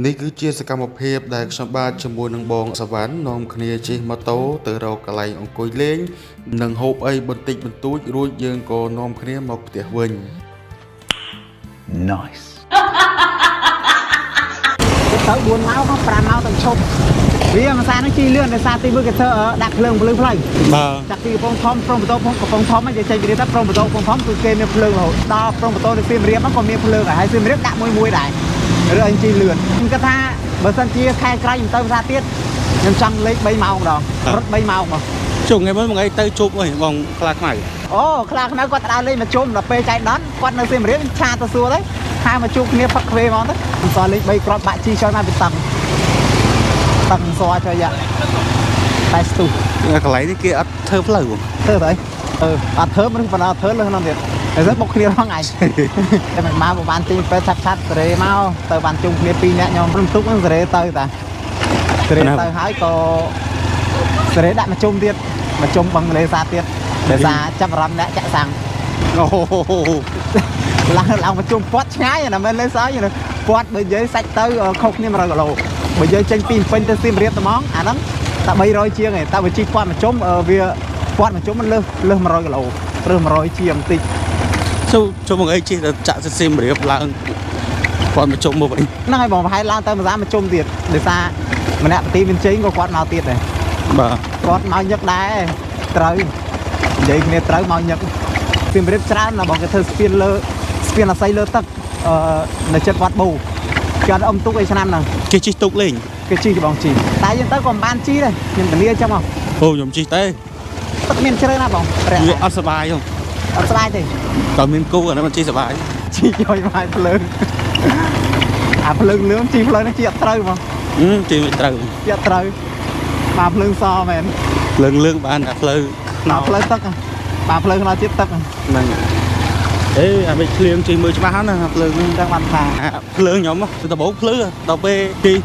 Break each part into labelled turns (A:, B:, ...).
A: នេះគឺជាសកម្មភាពដែលខ្ញុំបាទជាមួយនឹងបងសវណ្ណនាំគ្នាជិះម៉ូតូទៅរកកន្លែងអង្គុយលេងនិងហូបអីបន្តិចបន្តួចរួចយើងក៏នាំគ្នាមកផ្ទះវិញ
B: Nice ទៅ4ម៉ោង5ម៉ោងទៅឈប់វាមួយសារនឹងជីលឿនដោយសារទីមួយគេធ្វើដាក់ភ្លើងផ្លូវបាទចាក់ពីកំពង់ធំព្រំបន្ទោកំពង់ធំហ្នឹងគេចេញពីនេះទៅព្រំបន្ទោកំពង់ធំគឺគេមានភ្លើងរហូតដល់ព្រំបន្ទោទៅសៀមរាបហ្នឹងក៏មានភ្លើងដែរហើយសៀមរាបដាក់មួយដែរឬអញជីលឿនខ្ញុំគិតថាបើសិនជាខែក្រោយខ្ញុំទៅភាសាទៀតខ្ញុំចង់លេខ3ម៉ោងម្ដងរត់3ម៉ោងមក
A: ជុំថ្ងៃមុនថ្ងៃទៅជប់អីបងខ្លាខ្មៅ
B: អូខ្លាខ្មៅគាត់ដើរលេងមកជុំដល់ពេលចៃដន្យគាត់នៅសៀមរាបឆាទៅសួរទៅថាមកជួបគ្នាផឹកខ្វេហ្មងទៅអសលេខ3គ្រាប់បាក់ជីចុយមកពីតឹងសចុយតែស្ទុះ
A: កន្លែងនេះគេអត់ធ្វើផ្លូវ
B: ធ្វើទៅអត់ធ្វើមិនប៉ុណ្ណាធ្វើលើក្នុងទៀតហើយទៅបុកគ្នារងថ្ងៃតែមិនមកបានទីពេលឆាត់សេរីមកទៅបានជុំគ្នា2នាក់ខ្ញុំព្រមទុកនឹងសេរីទៅតាសេរីទៅហើយក៏សេរីដាក់មកជុំទៀតមកជុំបឹងលេសាទៀតដោយសារចាប់អារម្មណ៍អ្នកចាក់សាំង
A: អូ
B: ឡើងមកជុំពាត់ឆ្ងាយណាមែនលេសាយពាត់បើនិយាយសាច់ទៅខុសគ្នា100គីឡូបើយើងចេញពីពេញទៅសៀមរាបត្មងអាហ្នឹងតែ300ជាងឯងតែបើជីពាត់មកជុំវាពាត់មកជុំมันលើស100គីឡូឬ100ជាងបន្តិច
A: ជុំមកអីជិះទៅចាក់សៀមរាបឡើងគាត់មកជុំមកវិញ
B: ហ្នឹងហើយបងប្រហែលឡើងទៅមួយសាមកជុំទៀតដោយសារម្នាក់ប្រទីមានជ័យក៏គាត់មកទៀតដែរ
A: បាទ
B: គាត់មកញឹកដែរត្រូវនិយាយគ្នាត្រូវមកញឹកសៀមរាបច្រើនណាបងគេធ្វើស្ពានអាស័យលើទឹកនៅចិត្តវត្តបូគេអត់អុំទុកអីឆ្នាំហ្នឹង
A: គេជិះទុកលេង
B: គេជិះបងជិះតែយើងទៅក៏មិនបានជិះដែរខ្ញុំធានាអញ្ចឹងហ៎
A: អូខ្ញុំជិះតែ
B: ទឹកមានជ្រៅណាបង
A: វាអត់សុបាយហ៎
B: អត់សុបាយទេ
A: តើមានគូអានេះมันជិះសុបាយ
B: ជិះយកមកភ្លើងអាភ្លើងលឿងជិះភ្លើងនេះជិះអត់ត្រូវហ្មង
A: ជិះមិនត្រូវ
B: ជិះអត់ត្រូវបាទភ្លើងសមែន
A: ភ្លើងលឿងបានតែភ្លើង
B: ខ្នោភ្លើងទឹកបាទភ្លើងខ្នោជាតិទឹក
A: ហ្នឹងអេអាមិនឆ្លៀងជិះមើលច្បាស់ណាភ្លើង
B: ហ្នឹងបានថា
A: ភ្លើងខ្ញុំដំបូងភ្លឺដល់ពេលជិះ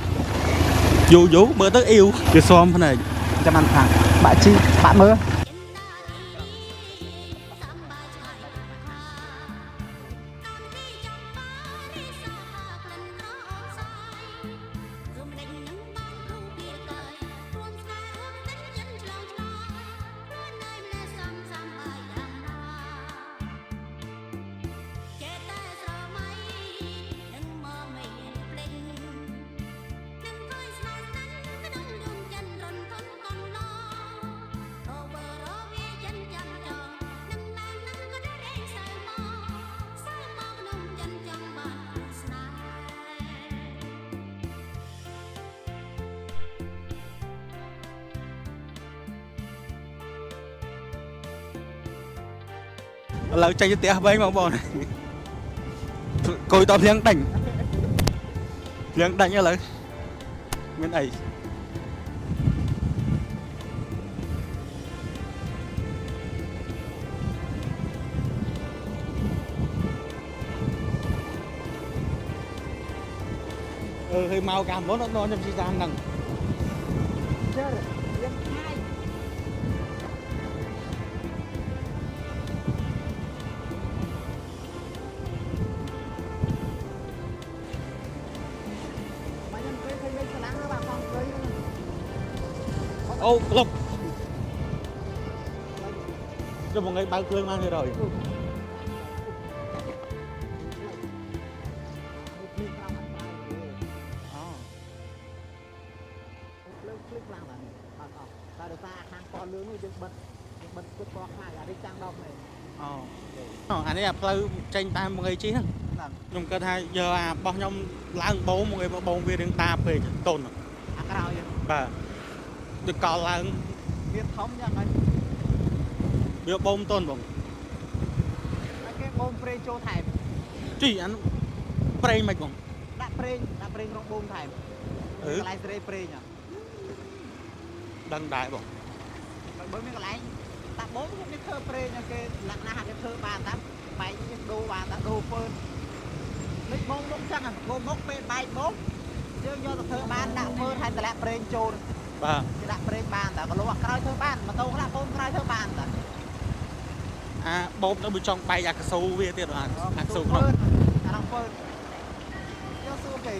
A: យូរមើលទៅអ៊ីវវាស៊ាំភ្នែក
B: ចាំបានថាបាក់ជីបាក់មើល
A: ឥឡូវចេញទៅផ្ទះវិញបងគួយតភ្លៀងដាច់ឥឡូវមានអីហើយមកកាលមុនអត់ដល់ខ្ញុំជិះតាមហ្នឹងអូក្លុបចុះមួយថ្ងៃបើកភ្លើងបានទេរយ
B: តែដោយសារខាងពណ៌លឿងនេះយើងបិទគិតពណ៌ខ្មៅអានេះចាំង10នេះ
A: អានេះអាផ្លូវចេញតាមមួយជិះហ្នឹងខ្ញុំគិតថាយកអាបោះខ្ញុំឡើងបងមួយបងវារឿងតាពេកតូន
B: អាក្រោយ
A: បាទទៅកលឡើង
B: វាធំយ៉ាងម៉េច
A: វាបូមតូនបង
B: គេបូមប្រេងចូលថែម
A: ជីអានោះប្រេងមិនបង
B: ដាក់ប្រេងក្នុងបូមថែមកន្លែងសេរីប្រេង
A: ដឹងដែរបង
B: បើមានកន្លែងដាក់បូមគេមានធ្វើប្រេងគេលក្ខណៈគេធ្វើបានតាបែកគេដូរបានតាដូរពើលេខបូមមុខចឹងបូមមុខពេលបែកបូមយើងយកទៅធ្វើបានដាក់ពើហើយតម្លាក់ប្រេងចូល
A: បាទ
B: គេដាក់ប្រេងបានតែក៏លោកអាក្រោយធ្វើបានម៉ូតូខ្លះបូមក្រោយធ្វើបានតា
A: អាបូមទៅចង់បែកអាកស៊ូវាទៀតអាកស៊ូក្នុង
B: អារងពើយកសួរគេ